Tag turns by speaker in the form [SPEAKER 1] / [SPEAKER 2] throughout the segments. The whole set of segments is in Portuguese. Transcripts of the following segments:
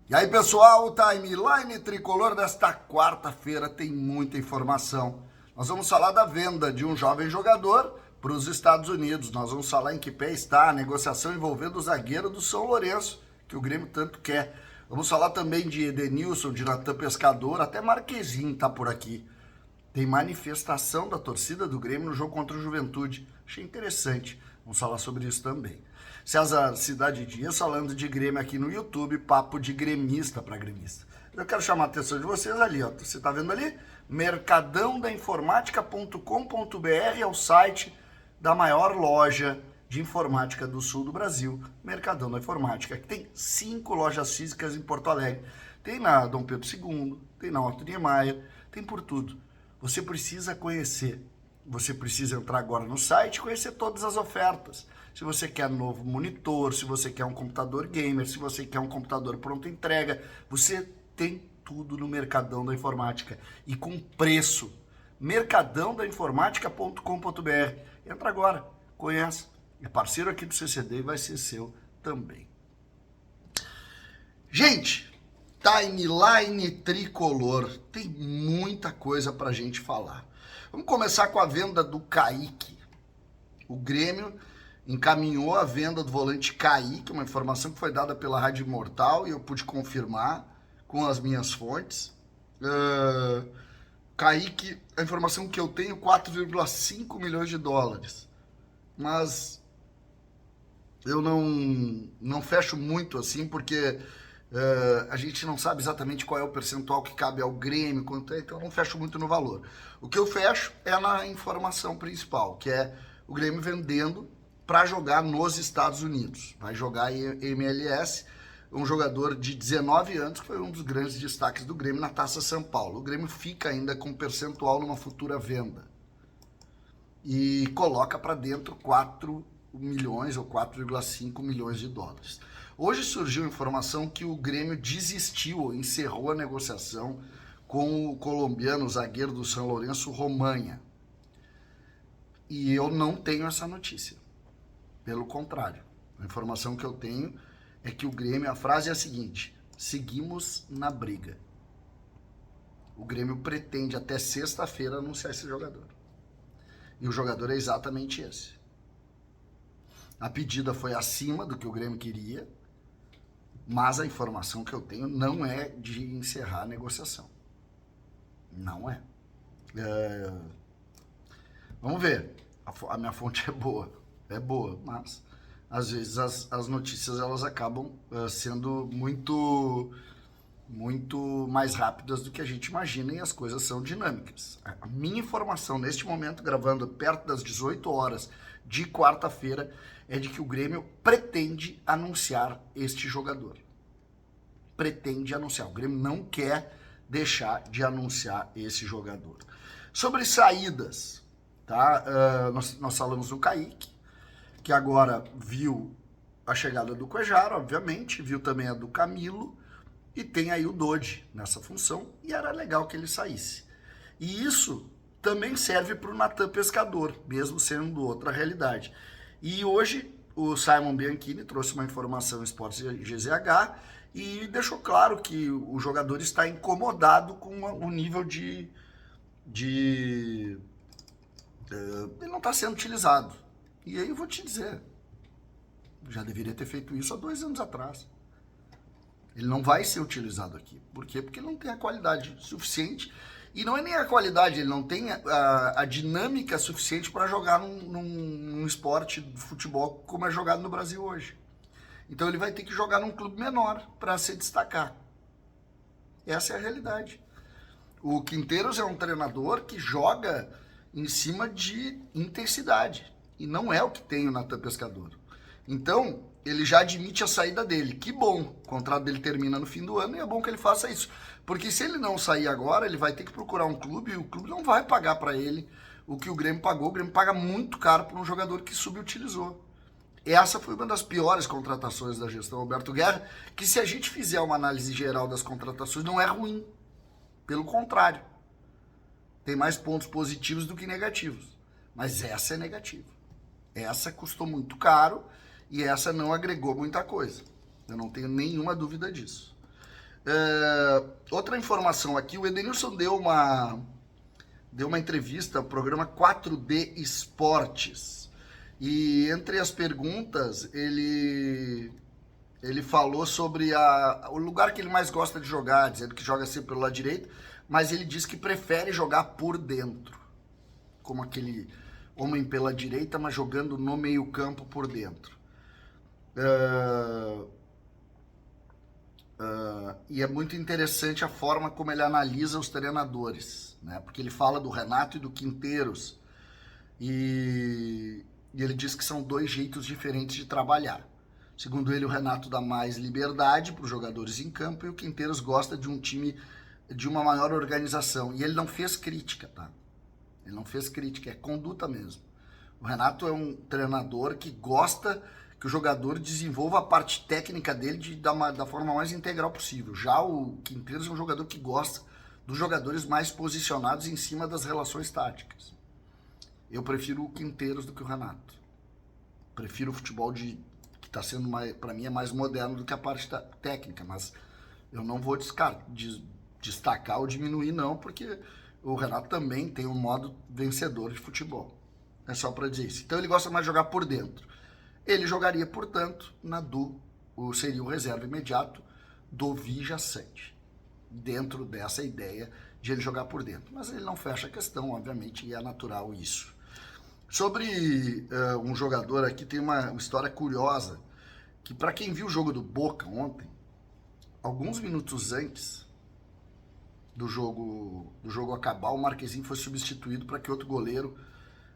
[SPEAKER 1] E aí, pessoal, o Timeline Tricolor desta quarta-feira tem muita informação. Nós vamos falar da venda de um jovem jogador para os Estados Unidos. Nós vamos falar em que pé está a negociação envolvendo o zagueiro do São Lourenço, que o Grêmio tanto quer. Vamos falar também de Edenilson, de Natan Pescador, até Marquezinho está por aqui. Tem manifestação da torcida do Grêmio no jogo contra o Juventude. Achei interessante. Vamos falar sobre isso também. César Cidade Dias falando de Grêmio aqui no YouTube, papo de gremista para gremista. Eu quero chamar a atenção de vocês ali, ó. Você está vendo ali? mercadãodainformática.com.br é o site da maior loja de informática do sul do Brasil, Mercadão da Informática, que tem 5 lojas físicas em Porto Alegre. Tem na Dom Pedro II, tem na Otto Niemeyer, tem por tudo. Você precisa conhecer, você precisa entrar agora no site e conhecer todas as ofertas. Se você quer novo monitor, se você quer um computador gamer, se você quer um computador pronto entrega, você tem tudo no Mercadão da Informática e com preço. mercadãodainformática.com.br. Entra agora, conhece. É parceiro aqui do CCD e vai ser seu também. Gente, Timeline Tricolor, tem muita coisa pra gente falar. Vamos começar com a venda do Kaique. O Grêmio encaminhou a venda do volante Kaique, uma informação que foi dada pela Rádio Imortal e eu pude confirmar com as minhas fontes. Kaique, a informação que eu tenho, 4,5 milhões de dólares. Mas eu não fecho muito assim, porque a gente não sabe exatamente qual é o percentual que cabe ao Grêmio, quanto é, então eu não fecho muito no valor. O que eu fecho é na informação principal, que é o Grêmio vendendo para jogar nos Estados Unidos. Vai jogar MLS, um jogador de 19 anos, que foi um dos grandes destaques do Grêmio na Taça São Paulo. O Grêmio fica ainda com percentual numa futura venda. E coloca para dentro 4 milhões ou 4,5 milhões de dólares. Hoje surgiu a informação que o Grêmio desistiu ou encerrou a negociação com o colombiano, o zagueiro do São Lourenço, Romaña. E eu não tenho essa notícia. Pelo contrário, a informação que eu tenho é que o Grêmio, a frase é a seguinte: seguimos na briga. O Grêmio pretende até sexta-feira anunciar esse jogador. E o jogador é exatamente esse. A pedida foi acima do que o Grêmio queria, mas a informação que eu tenho não é de encerrar a negociação. Não é. Vamos ver. A minha fonte é boa, mas às vezes as notícias elas acabam sendo muito mais rápidas do que a gente imagina e as coisas são dinâmicas. A minha informação neste momento, gravando perto das 18 horas de quarta-feira, é de que o Grêmio pretende anunciar este jogador. Pretende anunciar. O Grêmio não quer deixar de anunciar esse jogador. Sobre saídas, tá? Nós falamos do Kaique, que agora viu a chegada do Cuéllar, obviamente, viu também a do Camilo, e tem aí o Dodi nessa função, e era legal que ele saísse. E isso também serve para o Natan Pescador, mesmo sendo outra realidade. E hoje o Simon Bianchini trouxe uma informação em Esportes GZH e deixou claro que o jogador está incomodado com o nível de ele não está sendo utilizado. E aí eu vou te dizer, já deveria ter feito isso há 2 anos atrás. Ele não vai ser utilizado aqui. Por quê? Porque ele não tem a qualidade suficiente. E não é nem a qualidade, ele não tem a dinâmica suficiente para jogar num esporte de futebol como é jogado no Brasil hoje. Então ele vai ter que jogar num clube menor para se destacar. Essa é a realidade. O Quinteiros é um treinador que joga em cima de intensidade. E não é o que tem o Natan Pescador. Então, ele já admite a saída dele. Que bom, o contrato dele termina no fim do ano e é bom que ele faça isso. Porque se ele não sair agora, ele vai ter que procurar um clube e o clube não vai pagar para ele o que o Grêmio pagou. O Grêmio paga muito caro por um jogador que subutilizou. Essa foi uma das piores contratações da gestão Alberto Guerra, que se a gente fizer uma análise geral das contratações, não é ruim. Pelo contrário. Tem mais pontos positivos do que negativos. Mas essa é negativa. Essa custou muito caro e essa não agregou muita coisa. Eu não tenho nenhuma dúvida disso. Outra informação aqui, o Edenilson deu uma entrevista ao programa 4D Esportes. E entre as perguntas, ele falou sobre o lugar que ele mais gosta de jogar, dizendo que joga sempre pelo lado direito, mas ele diz que prefere jogar por dentro, como aquele homem pela direita, mas jogando no meio-campo por dentro. E é muito interessante a forma como ele analisa os treinadores, né? Porque ele fala do Renato e do Quinteiros, e ele diz que são dois jeitos diferentes de trabalhar. Segundo ele, o Renato dá mais liberdade para os jogadores em campo e o Quinteiros gosta de um time de uma maior organização. E ele não fez crítica, tá? Ele não fez crítica, é conduta mesmo. O Renato é um treinador que gosta que o jogador desenvolva a parte técnica dele da forma mais integral possível. Já o Quinteiros é um jogador que gosta dos jogadores mais posicionados em cima das relações táticas. Eu prefiro o Quinteiros do que o Renato. Prefiro o futebol que está sendo, para mim, é mais moderno do que a parte técnica, mas eu não vou destacar ou diminuir não, porque o Renato também tem um modo vencedor de futebol. É só para dizer isso. Então ele gosta mais de jogar por dentro. Ele jogaria, portanto, seria o reserva imediato do Vijaçante, dentro dessa ideia de ele jogar por dentro. Mas ele não fecha a questão, obviamente, e é natural isso. Sobre um jogador aqui, tem uma história curiosa, que para quem viu o jogo do Boca ontem, alguns minutos antes do jogo acabar, o Marquezinho foi substituído para que outro goleiro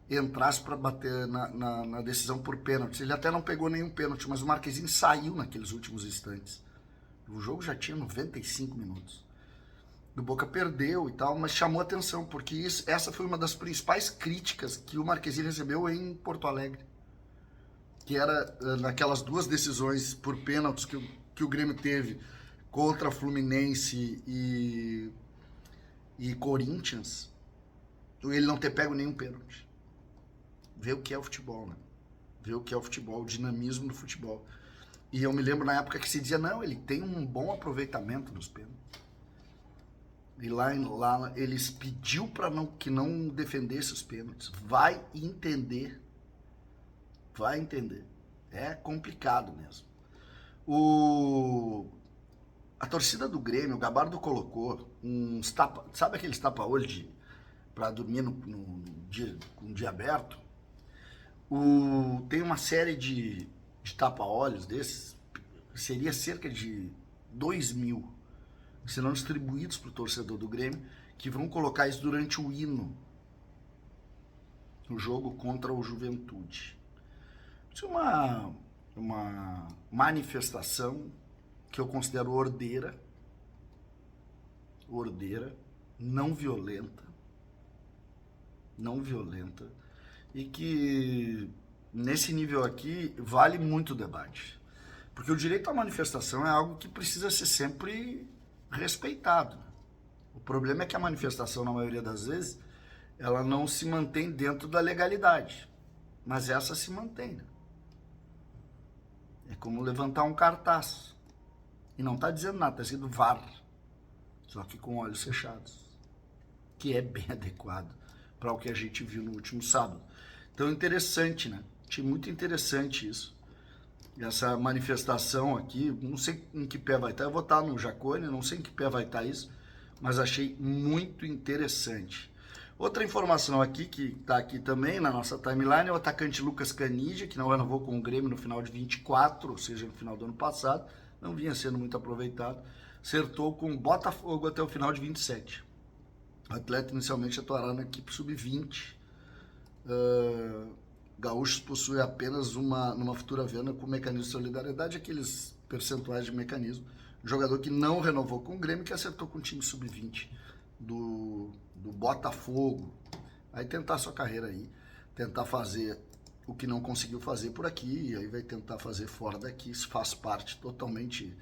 [SPEAKER 1] entrasse para bater na decisão por pênalti. Ele até não pegou nenhum pênalti, mas o Marquezinho saiu naqueles últimos instantes. O jogo já tinha 95 minutos. O Boca perdeu e tal, mas chamou atenção, porque essa foi uma das principais críticas que o Marquezinho recebeu em Porto Alegre. Que era naquelas duas decisões por pênaltis que o Grêmio teve contra Fluminense e Corinthians, ele não ter pego nenhum pênalti. Ver o que é o futebol, né? Ver o que é o futebol, o dinamismo do futebol. E eu me lembro na época que se dizia, não, ele tem um bom aproveitamento dos pênaltis. E lá eles pediu para que não defendesse os pênaltis. Vai entender. Vai entender. É complicado mesmo. A torcida do Grêmio, o Gabardo colocou uns sabe aqueles tapa-olho para dormir com o dia aberto? Tem uma série de tapa-olhos desses, seria cerca de 2.000, que serão distribuídos para o torcedor do Grêmio, que vão colocar isso durante o hino, no jogo contra o Juventude. Isso é uma manifestação que eu considero ordeira, não violenta, e que nesse nível aqui vale muito o debate, porque o direito à manifestação é algo que precisa ser sempre respeitado. O problema é que a manifestação, na maioria das vezes, ela não se mantém dentro da legalidade, mas essa se mantém, né? É como levantar um cartaz e não está dizendo nada, está escrito VAR, só que com olhos fechados, que é bem adequado para o que a gente viu no último sábado. Então, interessante, né? Achei muito interessante isso. Essa manifestação aqui, não sei em que pé vai estar, eu vou estar no Jacone, não sei em que pé vai estar isso, mas achei muito interessante. Outra informação aqui, que está aqui também na nossa timeline, é o atacante Lucas Canidia, que não renovou com o Grêmio no final de 24, ou seja, no final do ano passado, não vinha sendo muito aproveitado, acertou com o Botafogo até o final de 27. O atleta inicialmente atuará na equipe sub-20. Gaúchos possui apenas numa futura venda com mecanismo de solidariedade, aqueles percentuais de mecanismo. Jogador que não renovou com o Grêmio, que acertou com o time sub-20 do Botafogo. Aí tentar sua carreira aí, tentar fazer o que não conseguiu fazer por aqui, e aí vai tentar fazer fora daqui. Isso faz parte totalmente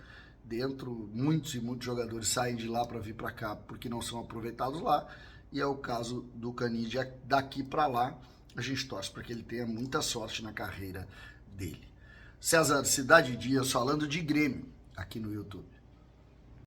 [SPEAKER 1] dentro. Muitos e muitos jogadores saem de lá para vir para cá porque não são aproveitados lá, e é o caso do Canidia. Daqui para lá a gente torce para que ele tenha muita sorte na carreira dele. César Cidade Dias falando de Grêmio aqui no YouTube.